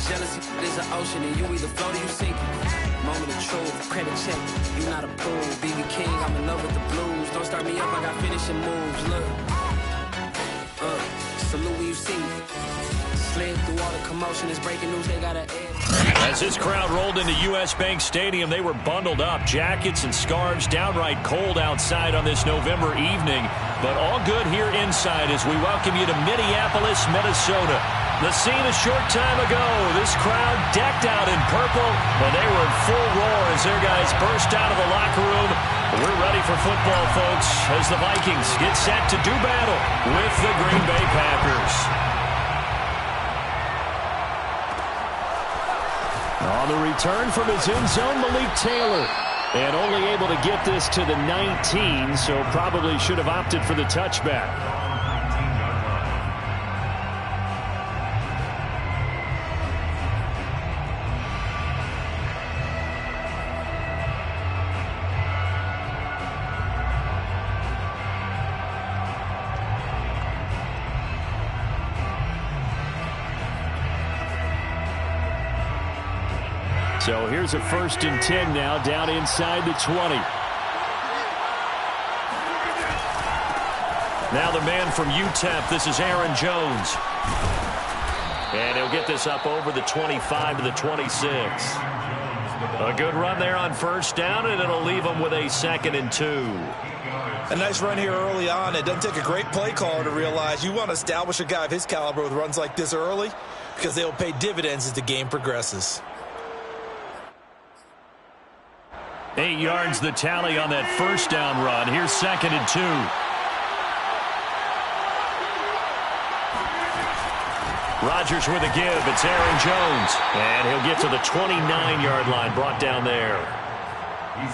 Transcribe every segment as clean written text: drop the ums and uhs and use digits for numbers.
Jealousy is an ocean, and you either float or you sink. Moment of truth, credit check, you not approved. BB King, I'm in love with the blues. Don't start me up, I got finishing moves. Look, salute when you see me. Slid through all the commotion, it's breaking news, they got an edge. As this crowd rolled into U.S. Bank Stadium, they were bundled up, jackets and scarves, downright cold outside on this November evening. But all good here inside as we welcome you to Minneapolis, Minnesota. The scene a short time ago, this crowd decked out in purple, and they were in full roar as their guys burst out of the locker room. We're ready for football, folks, as the Vikings get set to do battle with the Green Bay Packers. On the return from his end zone, Malik Taylor. And only able to get this to the 19, so probably should have opted for the touchback. So here's a 1st and 10 now, down inside the 20. Now the man from UTEP, this is Aaron Jones. And he'll get this up over the 25 to the 26. A good run there on 1st down, and it'll leave him with a 2nd and 2. A nice run here early on. It doesn't take a great play caller to realize you want to establish a guy of his caliber with runs like this early, because they'll pay dividends as the game progresses. 8 yards the tally on that 1st down run. Here's 2nd and 2. Rodgers with a give. It's Aaron Jones. And he'll get to the 29-yard line, brought down there.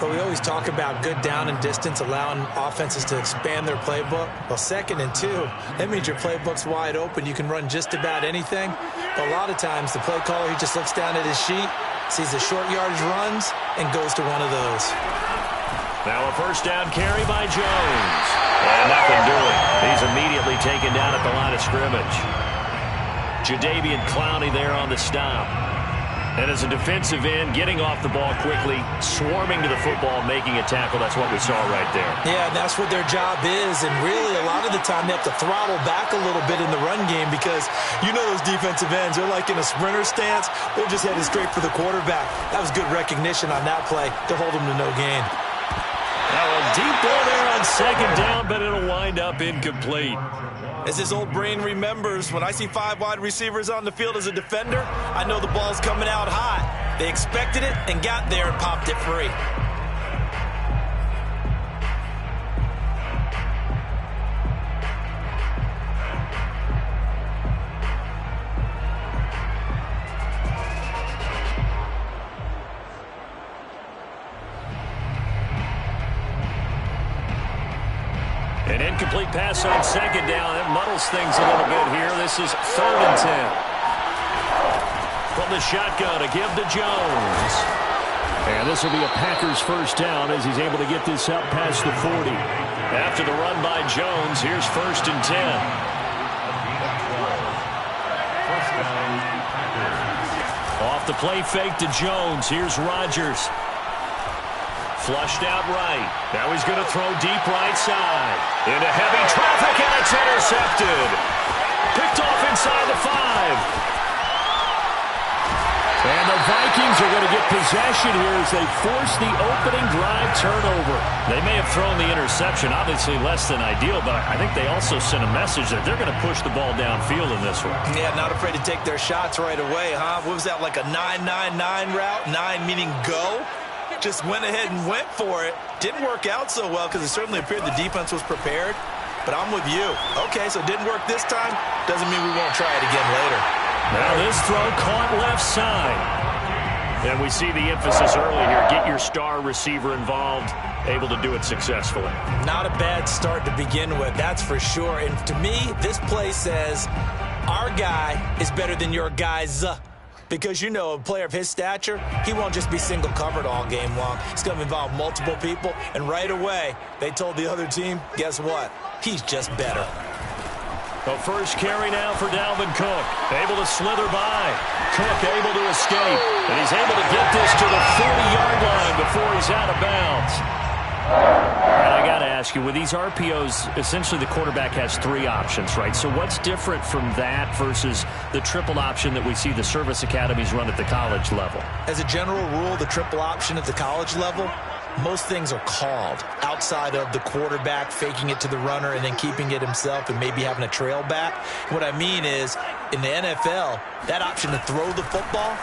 But we always talk about good down and distance, allowing offenses to expand their playbook. Well, 2nd and 2, that means your playbook's wide open. You can run just about anything. But a lot of times, the play caller, he just looks down at his sheet, sees the short yardage runs, and goes to one of those. Now a 1st down carry by Jones. And nothing doing. He's immediately taken down at the line of scrimmage. Jadeveon Clowney there on the stop. And as a defensive end, getting off the ball quickly, swarming to the football, making a tackle. That's what we saw right there. Yeah, and that's what their job is. And really, a lot of the time, they have to throttle back a little bit in the run game because you know those defensive ends, they're like in a sprinter stance. They're just headed straight for the quarterback. That was good recognition on that play to hold them to no gain. Now a deep ball there on 2nd down, but it'll wind up incomplete. As his old brain remembers, when I see 5 wide receivers on the field as a defender, I know the ball's coming out hot. They expected it and got there and popped it free. An incomplete pass on 2nd down. It muddles things a little bit here. This is 3rd and 10. From the shotgun, a give to Jones. And this will be a Packers 1st down as he's able to get this up past the 40. After the run by Jones, here's 1st and 10. Off the play fake to Jones. Here's Rodgers. Flushed out right. Now he's going to throw deep right side. Into heavy traffic, and it's intercepted. Picked off inside the 5. And the Vikings are going to get possession here as they force the opening drive turnover. They may have thrown the interception, obviously less than ideal, but I think they also sent a message that they're going to push the ball downfield in this one. Yeah, not afraid to take their shots right away, huh? What was that, like a 9-9-9 route? 9 meaning go? Just went ahead and went for it. Didn't work out so well because it certainly appeared the defense was prepared. But I'm with you. Okay, so it didn't work this time. Doesn't mean we won't try it again later. Now this throw caught left side. And we see the emphasis early here. Get your star receiver involved. Able to do it successfully. Not a bad start to begin with, that's for sure. And to me, this play says our guy is better than your guy's. Because, you know, a player of his stature, he won't just be single covered all game long. It's going to involve multiple people. And right away, they told the other team, guess what? He's just better. The first carry now for Dalvin Cook. Able to slither by. Cook able to escape. And he's able to get this to the 40-yard line before he's out of bounds. And I got to ask you, with these RPOs, essentially the quarterback has 3 options, right? So what's different from that versus the triple option that we see the service academies run at the college level? As a general rule, the triple option at the college level, most things are called outside of the quarterback faking it to the runner and then keeping it himself and maybe having a trail back. What I mean is, in the NFL, that option to throw the football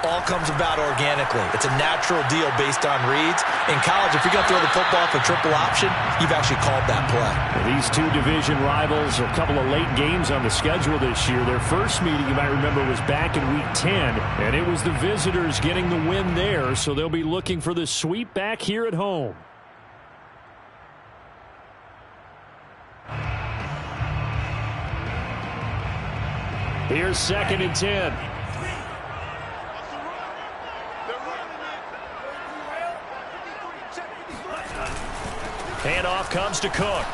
all comes about organically. It's a natural deal based on reads. In college, if you're going to throw the football for triple option, you've actually called that play. Well, these two division rivals, a couple of late games on the schedule this year. Their first meeting, you might remember, was back in Week 10, and it was the visitors getting the win there, so they'll be looking for the sweep back here at home. Here's 2nd and 10. Handoff comes to Cook.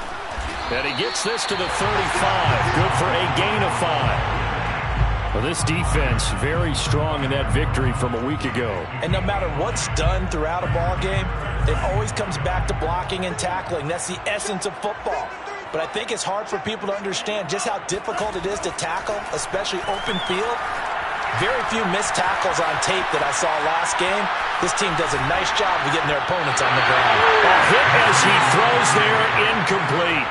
And he gets this to the 35. Good for a gain of 5. Well, this defense very strong in that victory from a week ago. And no matter what's done throughout a ball game, it always comes back to blocking and tackling. That's the essence of football. But I think it's hard for people to understand just how difficult it is to tackle, especially open field. Very few missed tackles on tape that I saw last game. This team does a nice job of getting their opponents on the ground. A hit as he throws there, incomplete.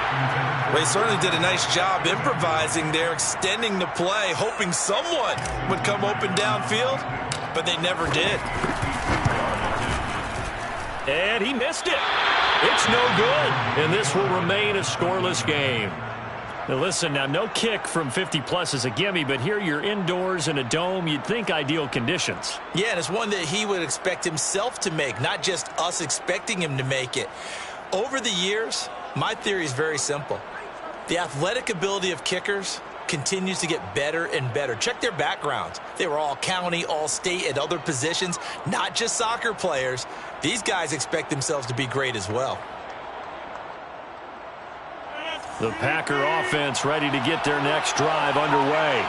Well, he certainly did a nice job improvising there, extending the play, hoping someone would come open downfield, but they never did. And he missed it. It's no good, and this will remain a scoreless game. Now listen, now no kick from 50-plus is a gimme, but here you're indoors in a dome. You'd think ideal conditions. Yeah, and it's one that he would expect himself to make, not just us expecting him to make it. Over the years, my theory is very simple. The athletic ability of kickers continues to get better and better. Check their backgrounds. They were all county, all state, at other positions, not just soccer players. These guys expect themselves to be great as well. The Packer offense ready to get their next drive underway.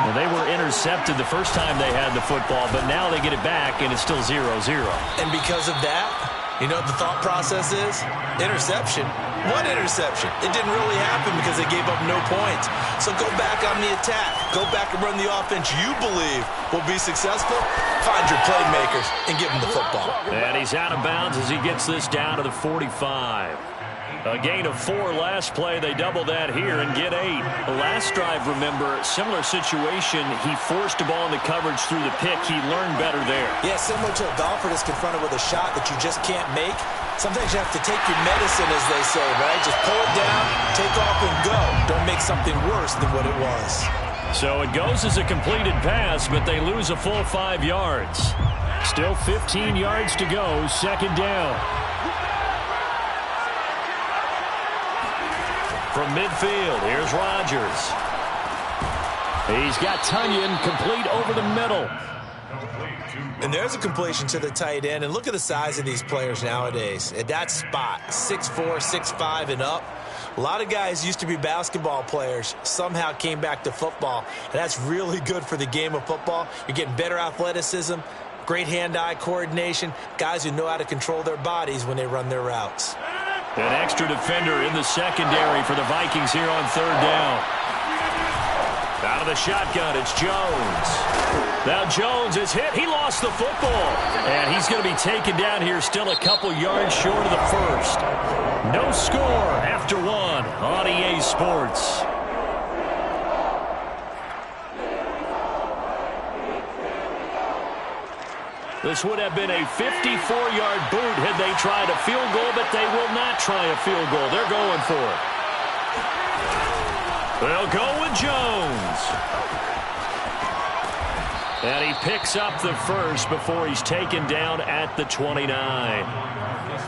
Well, they were intercepted the first time they had the football, but now they get it back, and it's still 0-0. And because of that, you know what the thought process is? Interception. What interception? It didn't really happen because they gave up no points. So go back on the attack. Go back and run the offense you believe will be successful. Find your playmakers and give them the football. And he's out of bounds as he gets this down to the 45. A gain of 4 last play. They double that here and get 8. The last drive, remember, similar situation. He forced the ball in the coverage through the pick. He learned better there. Yeah, similar to a golfer that's confronted with a shot that you just can't make. Sometimes you have to take your medicine, as they say, right? Just pull it down, take off, and go. Don't make something worse than what it was. So it goes as a completed pass, but they lose a full 5 yards. Still 15 yards to go, 2nd down. From midfield, here's Rodgers. He's got Tunyon complete over the middle. And there's a completion to the tight end. And look at the size of these players nowadays. At that spot, 6'4", 6'5", and up. A lot of guys used to be basketball players, somehow came back to football. And that's really good for the game of football. You're getting better athleticism, great hand-eye coordination, guys who know how to control their bodies when they run their routes. An extra defender in the secondary for the Vikings here on 3rd down. Out of the shotgun, it's Jones. Now Jones is hit. He lost the football. And he's going to be taken down here still a couple yards short of the first. No score after 1 on EA Sports. This would have been a 54-yard boot had they tried a field goal, but they will not try a field goal. They're going for it. They'll go with Jones. And he picks up the first before he's taken down at the 29.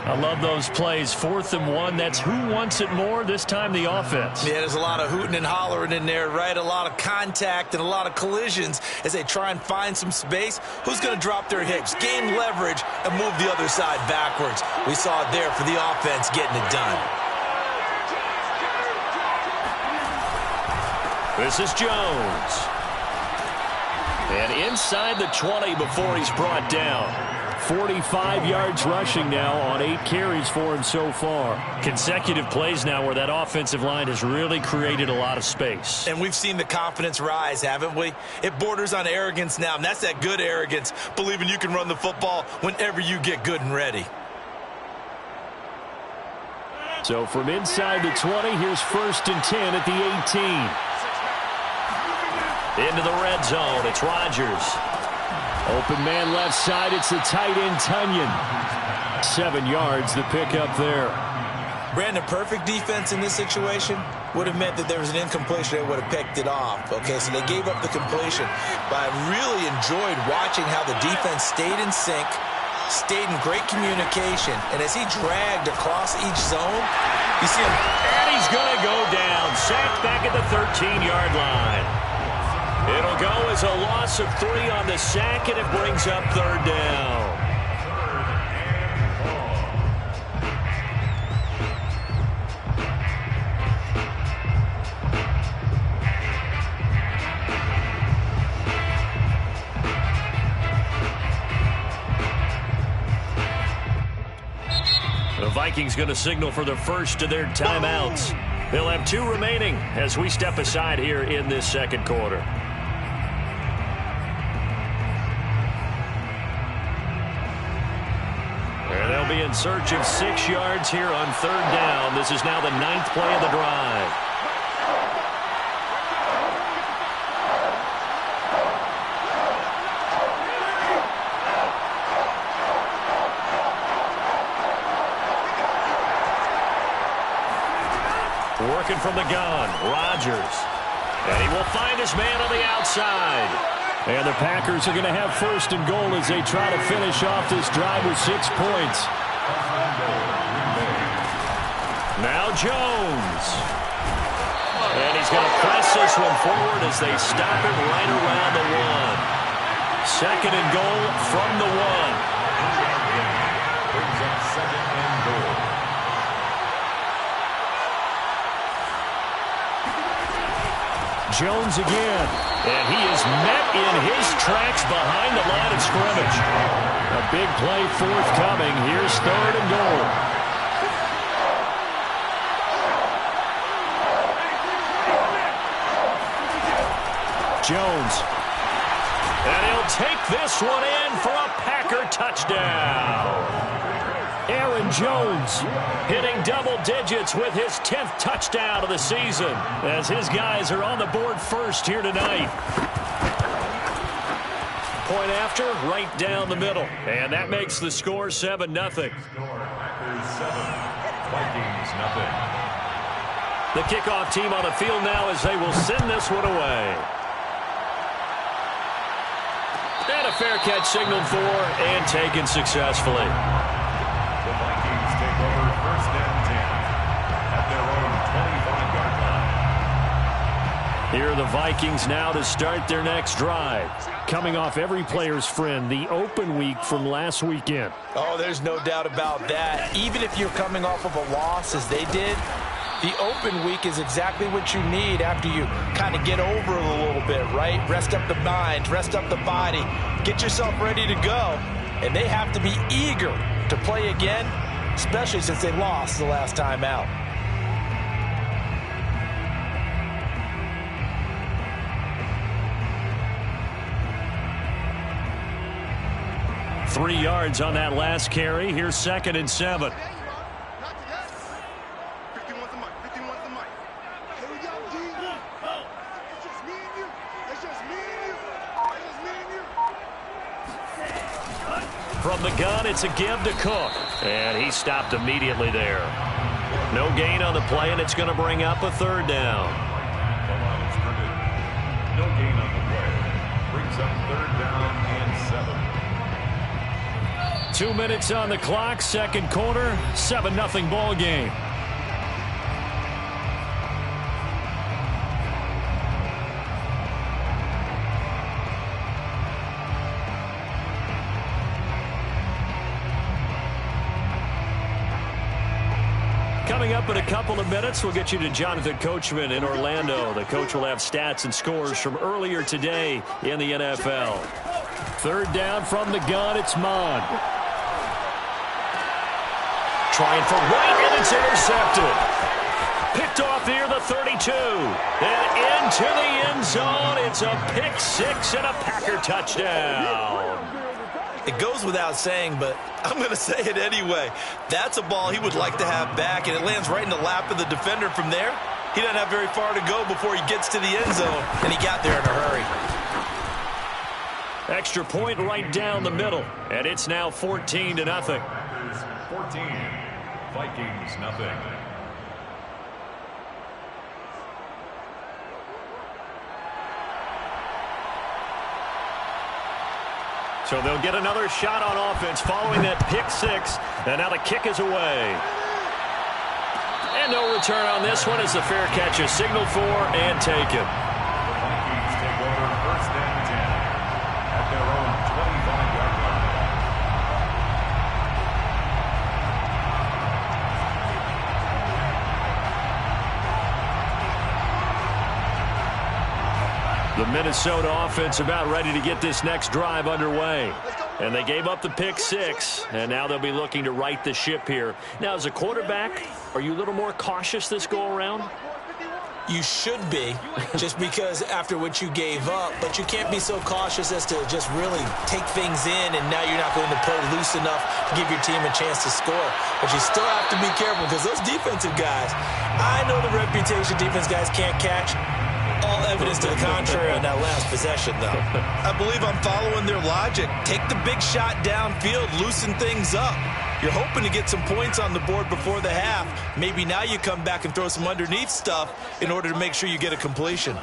I love those plays. 4th and 1. That's who wants it more, this time the offense. Yeah, there's a lot of hooting and hollering in there, right? A lot of contact and a lot of collisions as they try and find some space. Who's going to drop their hips, gain leverage, and move the other side backwards? We saw it there for the offense getting it done. This is Jones. And inside the 20 before he's brought down. 45 yards rushing now on 8 carries for him so far. Consecutive plays now where that offensive line has really created a lot of space. And we've seen the confidence rise, haven't we? It borders on arrogance now, and that's that good arrogance, believing you can run the football whenever you get good and ready. So from inside the 20, here's 1st and 10 at the 18. Into the red zone, it's Rodgers. Open man left side, it's the tight end Tunyon. 7 yards, the pickup there. Brandon, perfect defense in this situation would have meant that there was an incompletion. They would have picked it off. Okay, so they gave up the completion. But I really enjoyed watching how the defense stayed in sync, stayed in great communication, and as he dragged across each zone, you see him. And he's going to go down, sacked back at the 13-yard line. It'll go as a loss of 3 on the sack, and it brings up 3rd down. The Vikings going to signal for the first of their timeouts. They'll have 2 remaining as we step aside here in this second quarter. And they'll be in search of 6 yards here on 3rd down. This is now the 9th play of the drive. Working from the gun, Rodgers. And he will find his man on the outside. And the Packers are going to have 1st and goal as they try to finish off this drive with 6 points. Now Jones. And he's going to press this one forward as they stop it right around the 1. 2nd and goal from the 1. Brings up 2nd and goal. Jones again, and he is met in his tracks behind the line of scrimmage. A big play forthcoming. Here's 3rd and goal. Jones, and he'll take this one in for a Packer touchdown. Aaron Jones hitting double digits with his 10th touchdown of the season as his guys are on the board first here tonight. Point after, right down the middle. And that makes the score 7-0. Packers 7, Vikings 0. The kickoff team on the field now as they will send this one away. And a fair catch signaled for and taken successfully. The Vikings take over 1st and 10 at their own 25-yard line. Here are the Vikings now to start their next drive. Coming off every player's friend, the open week from last weekend. Oh, there's no doubt about that. Even if you're coming off of a loss as they did, the open week is exactly what you need after you kind of get over it a little bit, right? Rest up the mind, rest up the body, get yourself ready to go. And they have to be eager to play again, especially since they lost the last time out. Three yards on that last carry. Here's 2nd and 7. From the gun, it's a give to Cook. And he stopped immediately there. No gain on the play, and it's going to bring up a 3rd down. The line is printed. No gain on the play. Brings up 3rd down and 7. 2 minutes on the clock, second quarter, 7-0 ball game. Coming up in a couple of minutes, we'll get you to Jonathan Coachman in Orlando. The coach will have stats and scores from earlier today in the NFL. Third down from the gun, it's Mond. Trying for right, and it's intercepted. Picked off near the 32. And into the end zone. It's a pick six and a Packer touchdown. It goes without saying, but I'm going to say it anyway. That's a ball he would like to have back, and it lands right in the lap of the defender from there. He doesn't have very far to go before he gets to the end zone, and he got there in a hurry. Extra point right down the middle, and it's now 14-0. 14, Vikings nothing. So they'll get another shot on offense following that pick six. And now the kick is away. And no return on this one as the fair catch is signaled for and taken. The Vikings take over first and 10 at their own 25-yard line. The Minnesota offense about ready to get this next drive underway. And they gave up the pick six, and now they'll be looking to right the ship here. Now, as a quarterback, are you a little more cautious this go-around? You should be, just because after what you gave up, but you can't be so cautious as to just really take things in, and now you're not going to play loose enough to give your team a chance to score. But you still have to be careful, because those defensive guys, I know the reputation defense guys can't catch. All evidence to the contrary on that last possession, though. I believe I'm following their logic. Take the big shot downfield, loosen things up. You're hoping to get some points on the board before the half. Maybe now you come back and throw some underneath stuff in order to make sure you get a completion.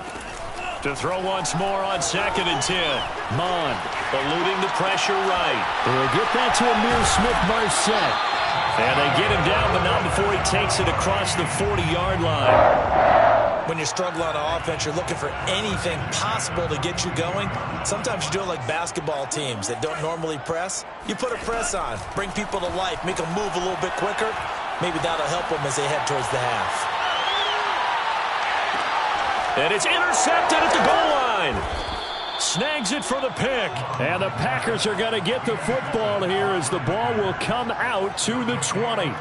To throw once more on 2nd and 10. Mond eluding the pressure right. They'll get that to Amir Smith-Marset. And they get him down, but not before he takes it across the 40-yard line. When you're struggling on offense, you're looking for anything possible to get you going. Sometimes you do it like basketball teams that don't normally press. You put a press on, bring people to life, make them move a little bit quicker. Maybe that'll help them as they head towards the half. And it's intercepted at the goal line. Snags it for the pick. And the Packers are going to get the football here as the ball will come out to the 20.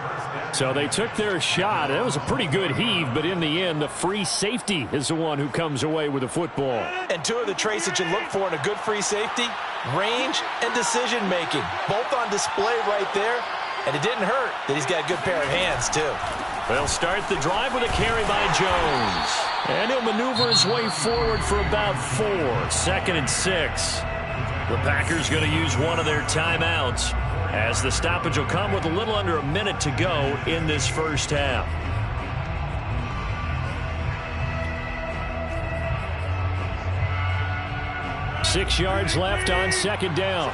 So they took their shot. It was a pretty good heave, but in the end, the free safety is the one who comes away with the football. And two of the traits that you look for in a good free safety, range and decision-making. Both on display right there. And it didn't hurt that he's got a good pair of hands, too. They'll start the drive with a carry by Jones. And he'll maneuver his way forward for about 4. 2nd and 6. The Packers going to use one of their timeouts, as the stoppage will come with a little under a minute to go in this first half. Six yards left on 2nd down.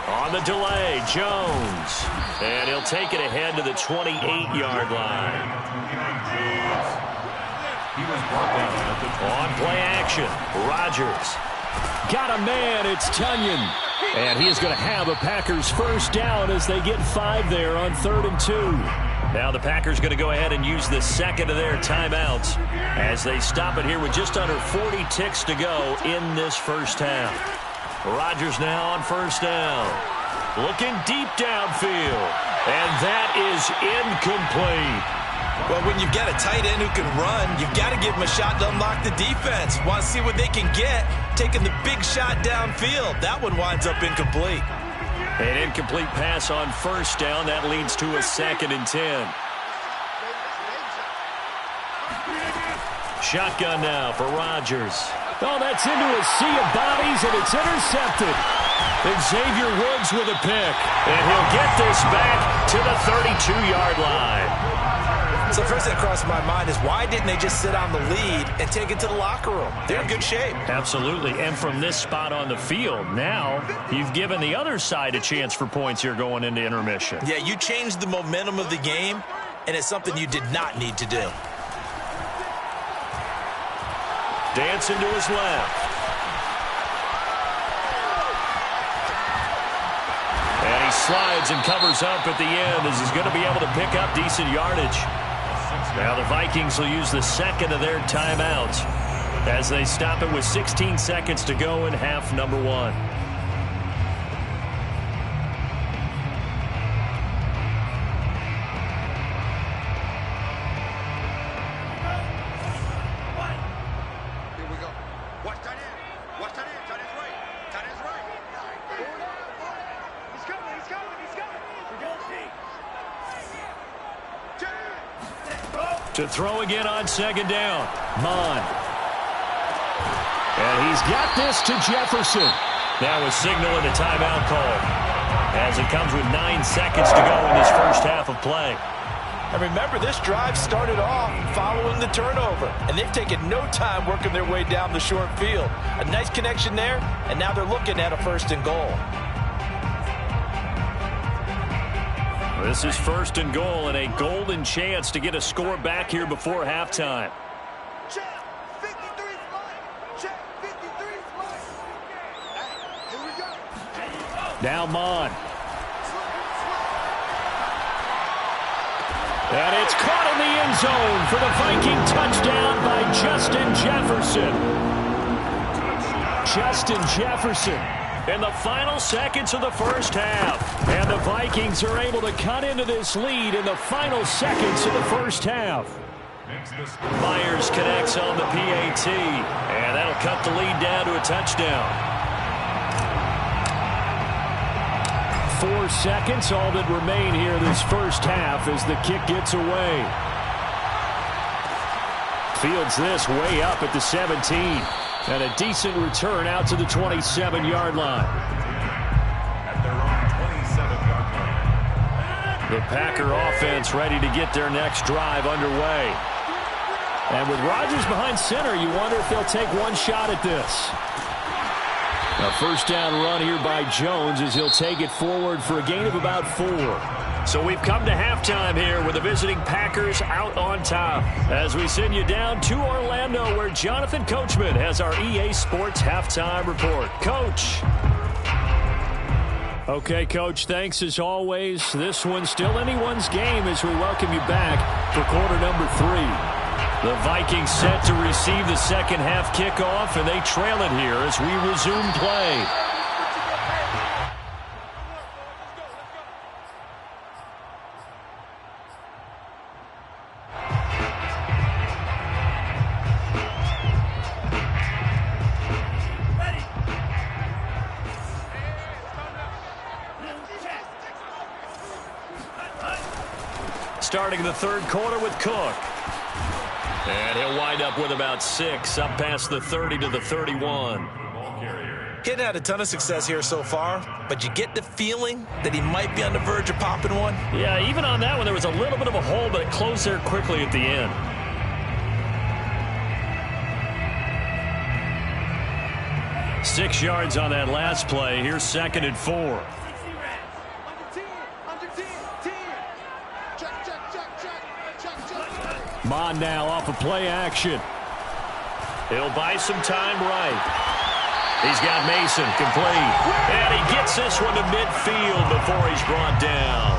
On the delay, Jones. And he'll take it ahead to the 28-yard line. He was brought down at the 20. On play action, Rodgers. Got a man, it's Tunyon. And he is going to have a Packers first down as they get 5 there on 3rd and 2. Now the Packers going to go ahead and use the second of their timeouts as they stop it here with just under 40 ticks to go in this first half. Rodgers now on first down. Looking deep downfield. And that is incomplete. Well, when you've got a tight end who can run, you've got to give him a shot to unlock the defense. Want to see what they can get, taking the big shot downfield. That one winds up incomplete. An incomplete pass on first down. That leads to a 2nd and 10. Shotgun now for Rodgers. Oh, that's into a sea of bodies, and it's intercepted. And Xavier Woods with a pick. And he'll get this back to the 32-yard line. So first thing that crossed my mind is why didn't they just sit on the lead and take it to the locker room? They're in good shape. Absolutely. And from this spot on the field, now you've given the other side a chance for points here going into intermission. Yeah, you changed the momentum of the game, and it's something you did not need to do. Dancing to his left. And he slides and covers up at the end as he's going to be able to pick up decent yardage. Now the Vikings will use the second of their timeouts as they stop it with 16 seconds to go in half number 1. To throw again on second down. Mon. And he's got this to Jefferson. Now a signal and a timeout call as it comes with 9 seconds to go in this first half of play. And remember, this drive started off following the turnover, and they've taken no time working their way down the short field. A nice connection there, and now they're looking at a 1st and goal. This is 1st and goal and a golden chance to get a score back here before halftime. Now Mon. And it's caught in the end zone for the Viking touchdown by Justin Jefferson. Justin Jefferson in the final seconds of the first half. And the Vikings are able to cut into this lead in the final seconds of the first half. Myers connects on the PAT, and that'll cut the lead down to a touchdown. 4 seconds, all that remain here this first half as the kick gets away. Fields this way up at the 17. And a decent return out to the 27-yard line. At their own 27-yard line. The Packer offense ready to get their next drive underway. And with Rodgers behind center, you wonder if they'll take one shot at this. A first down run here by Jones as he'll take it forward for a gain of about 4. So we've come to halftime here with the visiting Packers out on top as we send you down to Orlando where Jonathan Coachman has our EA Sports halftime report. Coach. Okay, Coach, thanks as always. This one's still anyone's game as we welcome you back for quarter number 3. The Vikings set to receive the second half kickoff, and they trail it here as we resume play. Starting the third quarter with Cook. And he'll wind up with about 6, up past the 30 to the 31. Kid had a ton of success here so far, but you get the feeling that he might be on the verge of popping one. Yeah, even on that one, there was a little bit of a hole, but it closed there quickly at the end. Six yards on that last play. Here's 2nd and 4. Mon now off of play action. He'll buy some time right. He's got Mason complete. And he gets this one to midfield before he's brought down.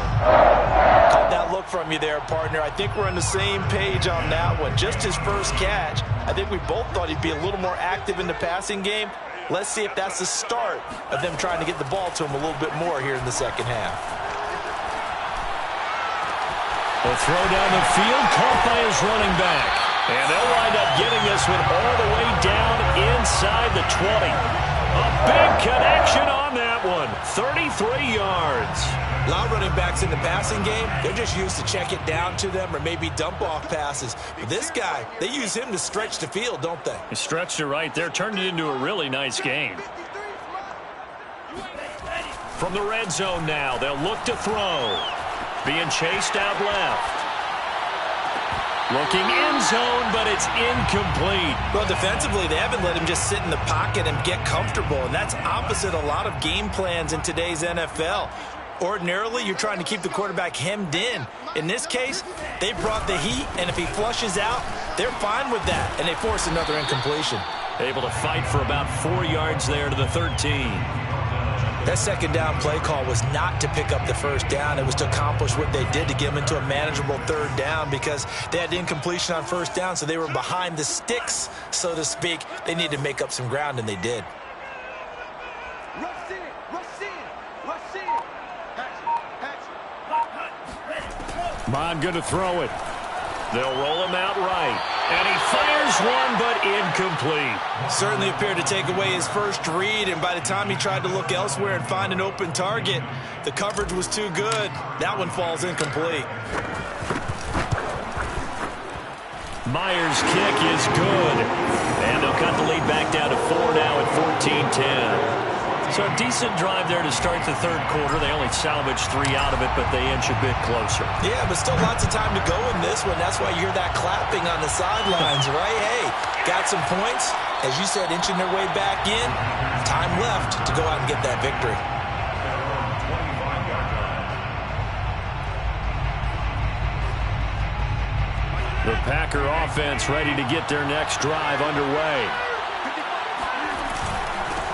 Caught that look from you there, partner. I think we're on the same page on that one. Just his first catch. I think we both thought he'd be a little more active in the passing game. Let's see if that's the start of them trying to get the ball to him a little bit more here in the second half. The throw down the field, caught by his running back. And they'll wind up getting this one all the way down inside the 20. A big connection on that one. 33 yards. A lot of running backs in the passing game, they're just used to check it down to them or maybe dump off passes. But this guy, they use him to stretch the field, don't they? He stretched it right there, turned it into a really nice game. From the red zone now, they'll look to throw. Being chased out left. Looking end zone, but it's incomplete. Well, defensively, they haven't let him just sit in the pocket and get comfortable, and that's opposite a lot of game plans in today's NFL. Ordinarily, you're trying to keep the quarterback hemmed in. In this case, they brought the heat, and if he flushes out, they're fine with that, and they force another incompletion. Able to fight for about 4 yards there to the 13. That second down play call was not to pick up the first down. It was to accomplish what they did, to get them into a manageable third down, because they had incompletion on first down, so they were behind the sticks, so to speak. They needed to make up some ground, and they did. Bond going to throw it. They'll roll him out right. And he fires one, but incomplete. Certainly appeared to take away his first read, and by the time he tried to look elsewhere and find an open target, the coverage was too good. That one falls incomplete. Myers' kick is good. And they'll cut the lead back down to 4 now at 14-10. So a decent drive there to start the third quarter. They only salvaged 3 out of it, but they inch a bit closer. Yeah, but still lots of time to go in this one. That's why you hear that clapping on the sidelines, right? Hey, got some points. As you said, inching their way back in. Time left to go out and get that victory. The Packer offense ready to get their next drive underway.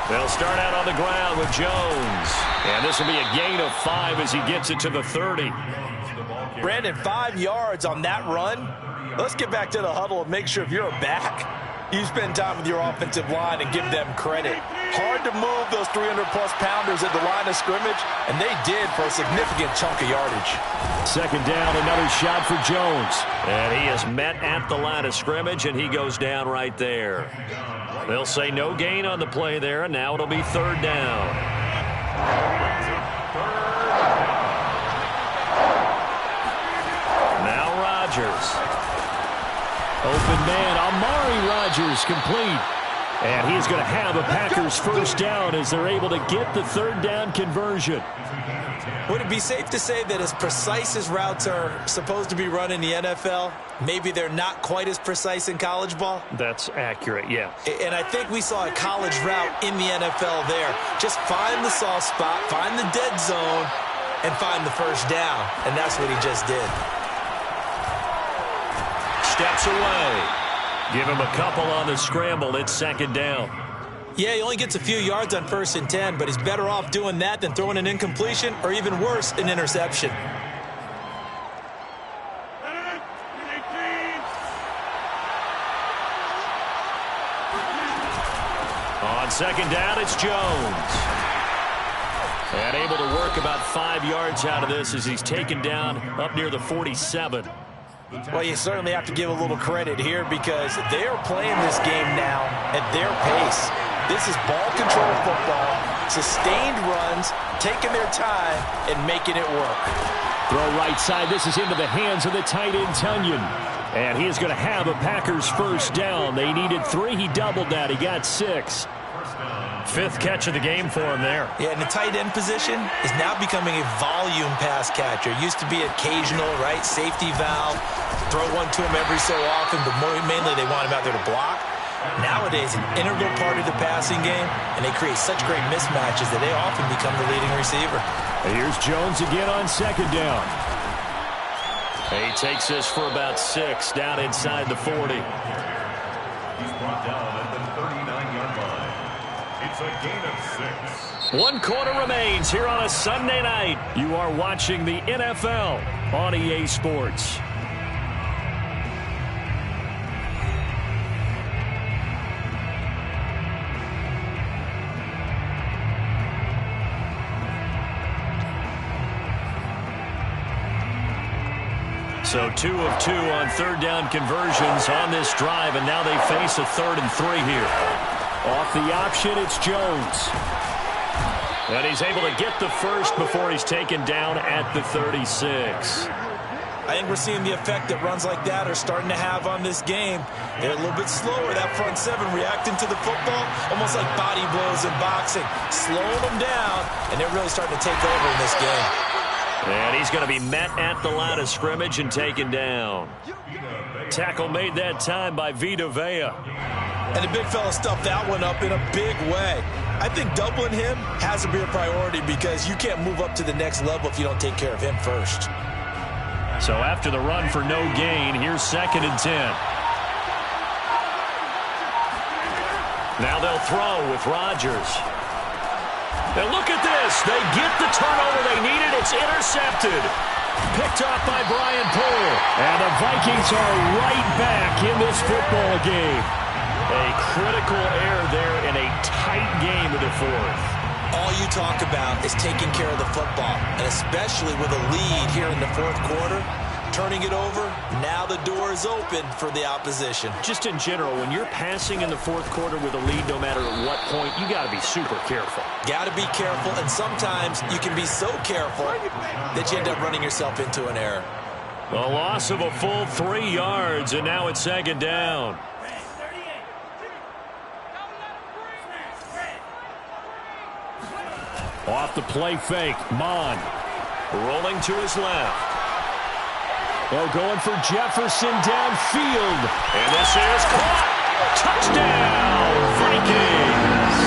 They'll start out on the ground with Jones. And this will be a gain of 5 as he gets it to the 30. Brandon, 5 yards on that run. Let's get back to the huddle and make sure if you're a back, you spend time with your offensive line and give them credit. Hard to move those 300-plus pounders at the line of scrimmage, and they did for a significant chunk of yardage. Second down, another shot for Jones. And he is met at the line of scrimmage, and he goes down right there. They'll say no gain on the play there, and now it'll be third down. Now Rodgers. Open man, Amari Rodgers complete. And he's going to have a Packers first down as they're able to get the third down conversion. Would it be safe to say that as precise as routes are supposed to be run in the NFL, maybe they're not quite as precise in college ball? That's accurate, yeah. And I think we saw a college route in the NFL there. Just find the soft spot, find the dead zone, and find the first down. And that's what he just did. Steps away. Give him a couple on the scramble. It's second down. Yeah, he only gets a few yards on 1st and 10, but he's better off doing that than throwing an incompletion or even worse, an interception. On second down, it's Jones. And able to work about 5 yards out of this as he's taken down up near the 47. Well, you certainly have to give a little credit here because they're playing this game now at their pace. This is ball control football, sustained runs, taking their time, and making it work. Throw right side. This is into the hands of the tight end, Tunyon. And he is going to have a Packers first down. They needed 3. He doubled that. He got 6. 5th catch of the game for him there. Yeah, and the tight end position is now becoming a volume pass catcher. Used to be occasional, right? Safety valve. Throw one to him every so often, but mainly they want him out there to block. Nowadays, an integral part of the passing game, and they create such great mismatches that they often become the leading receiver. And here's Jones again on second down. He takes this for about 6 down inside the 40. He's brought down at the 39-yard line. It's a gain of 6. 1 quarter remains here on a Sunday night. You are watching the NFL on EA Sports. So 2 of 2 on third down conversions on this drive, and now they face a 3rd and 3 here. Off the option, it's Jones. And he's able to get the first before he's taken down at the 36. I think we're seeing the effect that runs like that are starting to have on this game. They're a little bit slower, that front 7 reacting to the football, almost like body blows in boxing, slowing them down, and they're really starting to take over in this game. And he's going to be met at the line of scrimmage and taken down. Tackle made that time by Vita Vea. And the big fella stuffed that one up in a big way. I think doubling him has to be a priority because you can't move up to the next level if you don't take care of him first. So after the run for no gain, here's 2nd and 10. Now they'll throw with Rodgers. And look at this. They get the turnover they needed. It's intercepted. Picked off by Brian Poole. And the Vikings are right back in this football game. A critical error there in a tight game in the fourth. All you talk about is taking care of the football, and especially with a lead here in the fourth quarter, turning it over, now the door is open for the opposition. Just in general, when you're passing in the fourth quarter with a lead, no matter at what point, you got to be super careful. Got to be careful, and sometimes you can be so careful that you end up running yourself into an error. A loss of a full 3 yards, and now it's second down. Off the play fake, Mon rolling to his left. Oh, going for Jefferson downfield. And this is caught. Touchdown, Vikings.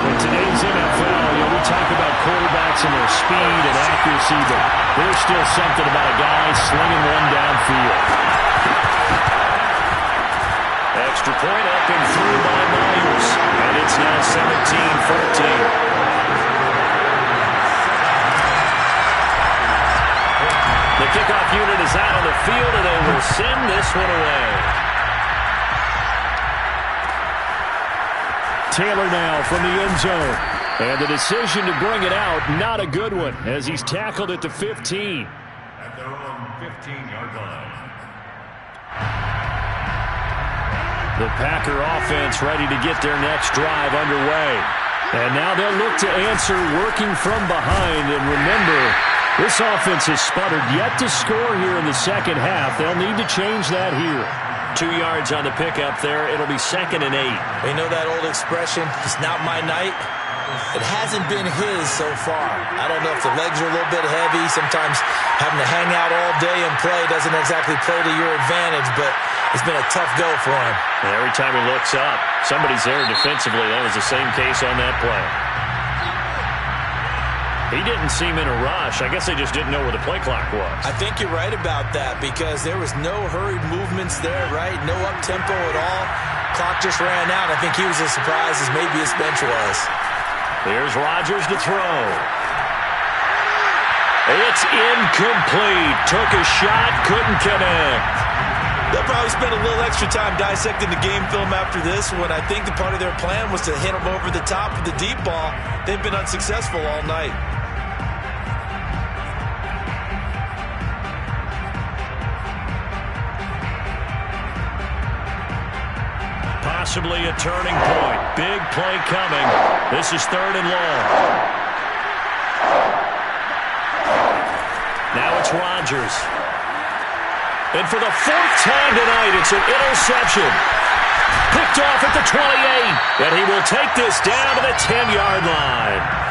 In today's NFL, we talk about quarterbacks and their speed and accuracy, but there's still something about a guy slinging one downfield. Extra point up and through by Myers. And it's now 17-14. The kickoff unit is out on the field, and they will send this one away. Taylor now from the end zone. And the decision to bring it out, not a good one, as he's tackled at the 15. At their own 15-yard line. The Packer offense ready to get their next drive underway. And now they'll look to answer working from behind. And remember, this offense has sputtered yet to score here in the second half. They'll need to change that here. 2 yards on the pickup there. It'll be 2nd and 8. We know that old expression, it's not my night. It hasn't been his so far. I don't know if the legs are a little bit heavy. Sometimes having to hang out all day and play doesn't exactly play to your advantage, but it's been a tough go for him. And every time he looks up, somebody's there defensively. That was the same case on that play. He didn't seem in a rush. I guess they just didn't know where the play clock was. I think you're right about that because there was no hurried movements there, right? No up-tempo at all. Clock just ran out. I think he was as surprised as maybe his bench was. Here's Rodgers to throw. It's incomplete. Took a shot, couldn't connect. They'll probably spend a little extra time dissecting the game film after this one. I think the part of their plan was to hit him over the top with the deep ball. They've been unsuccessful all night. Possibly a turning point. Big play coming. This is 3rd and long. Now it's Rodgers. And for the 4th time tonight, it's an interception. Picked off at the 28. And he will take this down to the 10-yard line.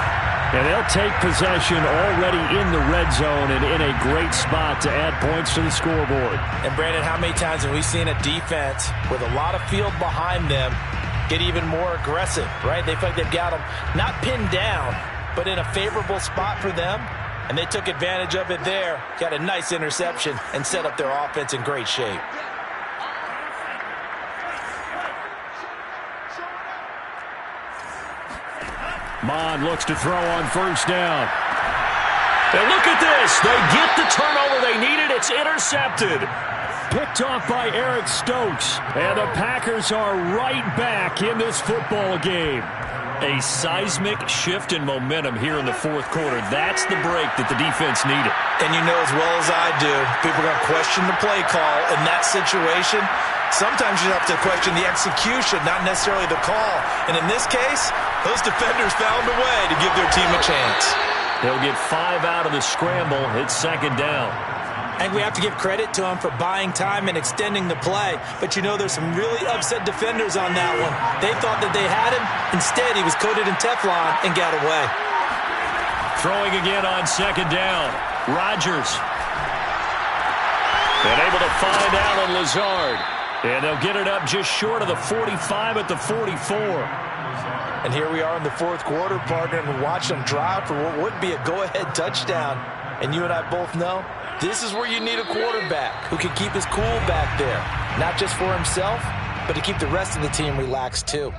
And they'll take possession already in the red zone and in a great spot to add points to the scoreboard. And, Brandon, how many times have we seen a defense with a lot of field behind them get even more aggressive, right? They feel like they've got them not pinned down, but in a favorable spot for them. And they took advantage of it there, got a nice interception, and set up their offense in great shape. Mon looks to throw on 1st down. And look at this. They get the turnover they needed. It's intercepted. Picked off by Eric Stokes. And the Packers are right back in this football game. A seismic shift in momentum here in the 4th quarter. That's the break that the defense needed. And you know as well as I do, people are going to question the play call in that situation. Sometimes you have to question the execution, not necessarily the call. And in this case, those defenders found a way to give their team a chance. They'll get 5 out of the scramble. It's 2nd down. And we have to give credit to him for buying time and extending the play. But you know there's some really upset defenders on that one. They thought that they had him. Instead, he was coated in Teflon and got away. Throwing again on 2nd down. Rodgers. And able to find Allen Lazard. And they'll get it up just short of the 45 at the 44. And here we are in the 4th quarter, partner, and watch them drive for what would be a go-ahead touchdown. And you and I both know this is where you need a quarterback who can keep his cool back there. Not just for himself, but to keep the rest of the team relaxed too.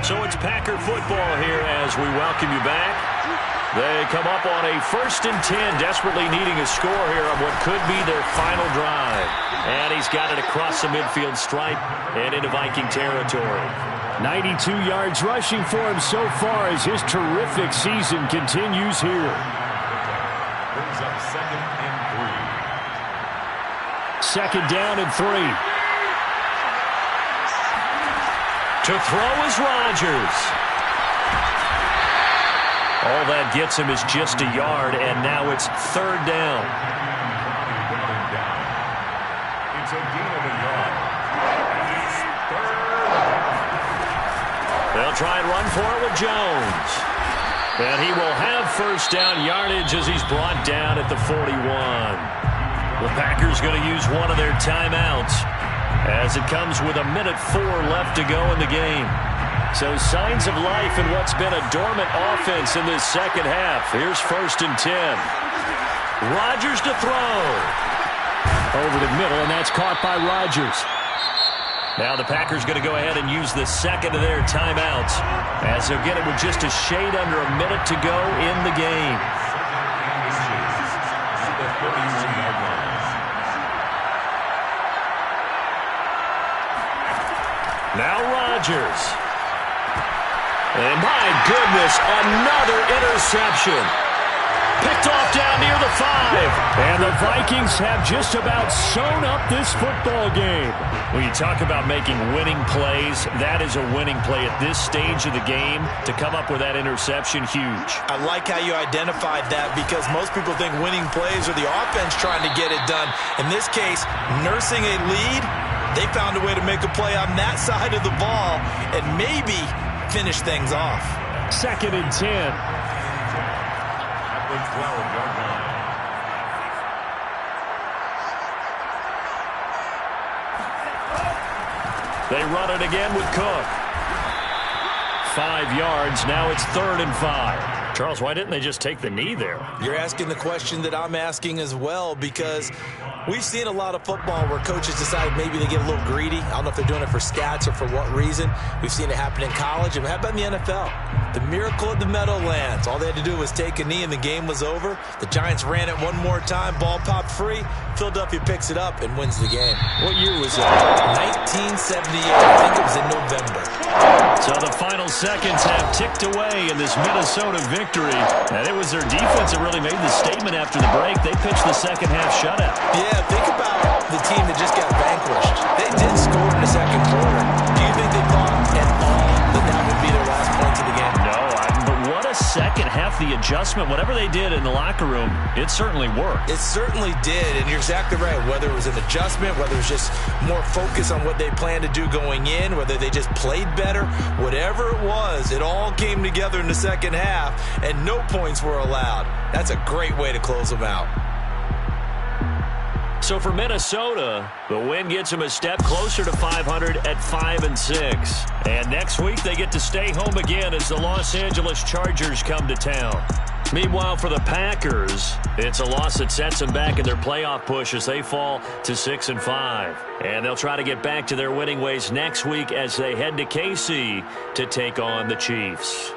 So it's Packer football here as we welcome you back. They come up on a 1st and 10, desperately needing a score here on what could be their final drive. And he's got it across the midfield stripe and into Viking territory. 92 yards rushing for him so far as his terrific season continues here. Brings up 2nd and 3. 2nd down and 3. To throw is Rodgers. All that gets him is just a yard, and now it's 3rd down. It's a gain of a yard. It's 3rd. They'll try and run for it with Jones. And he will have 1st down yardage as he's brought down at the 41. The Packers going to use one of their timeouts as it comes with 1:04 left to go in the game. So signs of life in what's been a dormant offense in this second half. Here's 1st and 10. Rodgers to throw. Over the middle, and that's caught by Rodgers. Now the Packers going to go ahead and use the second of their timeouts as they'll get it with just a shade under a minute to go in the game. Now Rodgers. And my goodness, another interception. Picked off down near the 5. And the Vikings have just about sewn up this football game. When you talk about making winning plays, that is a winning play at this stage of the game. To come up with that interception, huge. I like how you identified that because most people think winning plays are the offense trying to get it done. In this case, nursing a lead, they found a way to make a play on that side of the ball and maybe finish things off. 2nd and 10. The 12-yard line. They run it again with Cook. 5 yards. Now it's 3rd and 5. Charles, why didn't they just take the knee there? You're asking the question that I'm asking as well because we've seen a lot of football where coaches decide maybe they get a little greedy. I don't know if they're doing it for stats or for what reason. We've seen it happen in college. And how about in the NFL? The miracle of the Meadowlands. All they had to do was take a knee and the game was over. The Giants ran it one more time. Ball popped free. Philadelphia picks it up and wins the game. What year was that? 1978. I think it was in November. So the final seconds have ticked away in this Minnesota victory. And it was their defense that really made the statement after the break. They pitched the second half shutout. Yeah, think about the team that just got vanquished. They did score in the second quarter. Do you think they thought at all that that would be their last points of the game? No, but what a second half. The adjustment, whatever they did in the locker room, it certainly worked. It certainly did, and you're exactly right. Whether it was an adjustment, whether it was just more focus on what they planned to do going in, whether they just played better, whatever it was, it all came together in the second half, and no points were allowed. That's a great way to close them out. So for Minnesota, the win gets them a step closer to 500 at 5-6. And next week they get to stay home again as the Los Angeles Chargers come to town. Meanwhile, for the Packers, it's a loss that sets them back in their playoff push as they fall to 6-5. And they'll try to get back to their winning ways next week as they head to KC to take on the Chiefs.